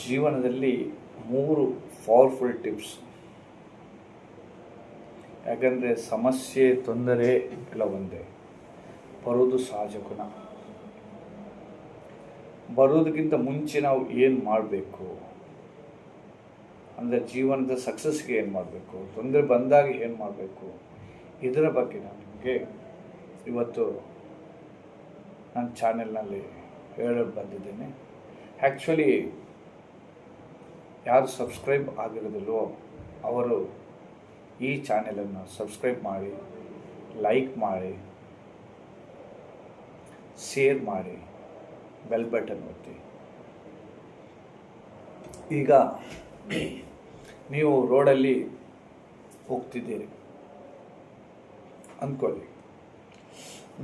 ಜೀವನದಲ್ಲಿ 3 powerful tips. ಯಾಕಂದರೆ ಸಮಸ್ಯೆ ತೊಂದರೆ ಎಲ್ಲ ಒಂದೇ, ಬರೋದು ಸಹಜ ಗುಣ. ಬರೋದಕ್ಕಿಂತ ಮುಂಚೆ ನಾವು ಏನು ಮಾಡಬೇಕು ಅಂದರೆ ಜೀವನದ ಸಕ್ಸಸ್ಗೆ ಏನು ಮಾಡಬೇಕು, ತೊಂದರೆ ಬಂದಾಗ ಏನು ಮಾಡಬೇಕು, ಇದರ ಬಗ್ಗೆ ನಾನು ನಿಮಗೆ ಇವತ್ತು ನನ್ನ ಚಾನೆಲ್ನಲ್ಲಿ ಹೇಳಲು ಬಂದಿದ್ದೇನೆ. ಆ್ಯಕ್ಚುಲಿ ಯಾರು ಸಬ್ಸ್ಕ್ರೈಬ್ ಆಗಿರೋದಿಲ್ವೋ ಅವರು ಈ ಚಾನೆಲನ್ನು ಸಬ್ಸ್ಕ್ರೈಬ್ ಮಾಡಿ, ಲೈಕ್ ಮಾಡಿ, ಶೇರ್ ಮಾಡಿ, ಬೆಲ್ ಬಟನ್ ಒತ್ತಿ. ಈಗ ನೀವು ರೋಡಲ್ಲಿ ಹೋಗ್ತಿದ್ದೀರಿ ಅಂದ್ಕೊಳ್ಳಿ.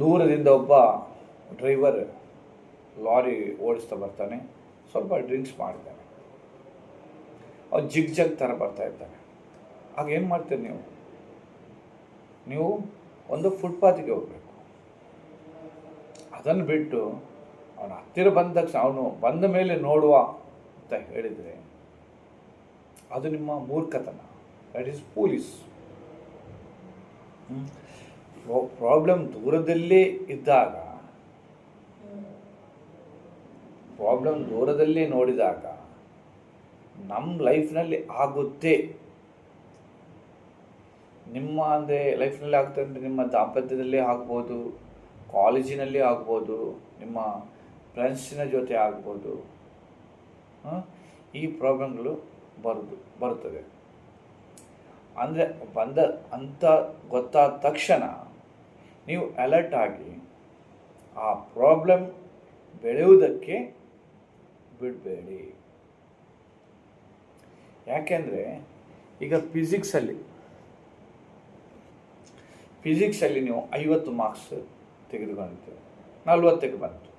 ದೂರದಿಂದ ಒಬ್ಬ ಡ್ರೈವರ್ ಲಾರಿ ಓಡಿಸ್ತಾ ಬರ್ತಾನೆ, ಸ್ವಲ್ಪ ಡ್ರಿಂಕ್ಸ್ ಮಾಡ್ತಾನೆ. ಅವ್ನು ಜಿಗ್ ಜಗ್ ಥರ ಬರ್ತಾ ಇರ್ತಾನೆ. ಆಗ ಏನು ಮಾಡ್ತೀರಿ ನೀವು ಒಂದು ಫುಟ್ಪಾತಿಗೆ ಹೋಗಬೇಕು. ಅದನ್ನು ಬಿಟ್ಟು ಅವನು ಹತ್ತಿರ ಬಂದ ತಕ್ಷಣ ಅವನು ಬಂದ ಮೇಲೆ ನೋಡುವ ಅಂತ ಹೇಳಿದರೆ ಅದು ನಿಮ್ಮ ಮೂರ್ಖತನ. That is police. ಪ್ರಾಬ್ಲಮ್ ದೂರದಲ್ಲೇ ಇದ್ದಾಗ, ಪ್ರಾಬ್ಲಮ್ ದೂರದಲ್ಲೇ ನೋಡಿದಾಗ ನಮ್ಮ ಲೈಫ್ನಲ್ಲಿ ಆಗುತ್ತೆ. ನಿಮ್ಮ ಅಂದರೆ ಲೈಫ್ನಲ್ಲಿ ಆಗ್ತದೆ ಅಂದರೆ ನಿಮ್ಮ ದಾಂಪತ್ಯದಲ್ಲೇ ಆಗ್ಬೋದು, ಕಾಲೇಜಿನಲ್ಲಿ ಆಗ್ಬೋದು, ನಿಮ್ಮ ಫ್ರೆಂಡ್ಸಿನ ಜೊತೆ ಆಗ್ಬೋದು. ಈ ಪ್ರಾಬ್ಲಮ್ಗಳು ಬರುತ್ತದೆ. ಅಂದರೆ ಅಂತ ಗೊತ್ತಾದ ತಕ್ಷಣ ನೀವು ಅಲರ್ಟ್ ಆಗಿ ಆ ಪ್ರಾಬ್ಲಮ್ ಬೆಳೆಯುವುದಕ್ಕೆ ಬಿಡಬೇಡಿ. ಯಾಕೆಂದರೆ ಈಗ ಫಿಸಿಕ್ಸಲ್ಲಿ ನೀವು 50 ಮಾರ್ಕ್ಸ್ ತೆಗೆದುಕೊಂಡಿದ್ದೀರಿ, 40ಕ್ಕೆ ಬಂತು,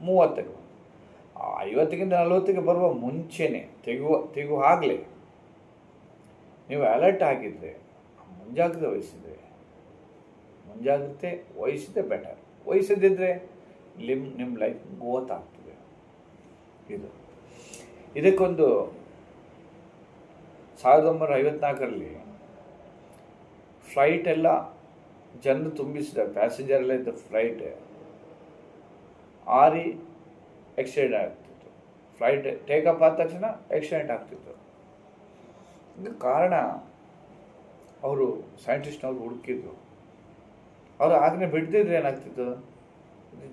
30ಕ್ಕೆ ಬಂತು. 50ಗಿಂತ 40ಕ್ಕೆ ಬರುವ ಮುಂಚೆನೇ ತೆಗುವಾಗಲೇ ನೀವು ಅಲರ್ಟ್ ಆಗಿದ್ದರೆ, ಮುಂಜಾಗ್ರತೆ ವಹಿಸಿದ್ರೆ ಬೆಟರ್. ವಹಿಸದಿದ್ದರೆ ನಿಮ್ಮ ಲೈಫ್ ಗೊತ್ತಾಗ್ತದೆ. ಇದಕ್ಕೊಂದು 1954ರಲ್ಲಿ ಫ್ಲೈಟ್ ಎಲ್ಲ ಜನರು ತುಂಬಿಸಿದ ಪ್ಯಾಸೆಂಜರ್ ಎಲ್ಲ ಇದ್ದ ಫ್ಲೈಟ್ ಆಕ್ಸಿಡೆಂಟ್ ಆಗ್ತಿತ್ತು. ಫ್ಲೈಟ್ ಟೇಕಪ್ ಆದ ತಕ್ಷಣ ಆಕ್ಸಿಡೆಂಟ್ ಆಗ್ತಿತ್ತು. ಇದಕ್ಕೆ ಕಾರಣ ಅವರು ಸೈಂಟಿಸ್ಟ್ನವರು ಹುಡುಕಿದ್ರು. ಅವರು ಆಗಲೇ ಬಿಡ್ತಿದ್ರೆ ಏನಾಗ್ತಿತ್ತು,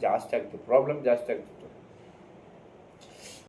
ಜಾಸ್ತಿ ಆಗ್ತಿತ್ತು, ಪ್ರಾಬ್ಲಮ್ ಜಾಸ್ತಿ ಆಗ್ತಿತ್ತು.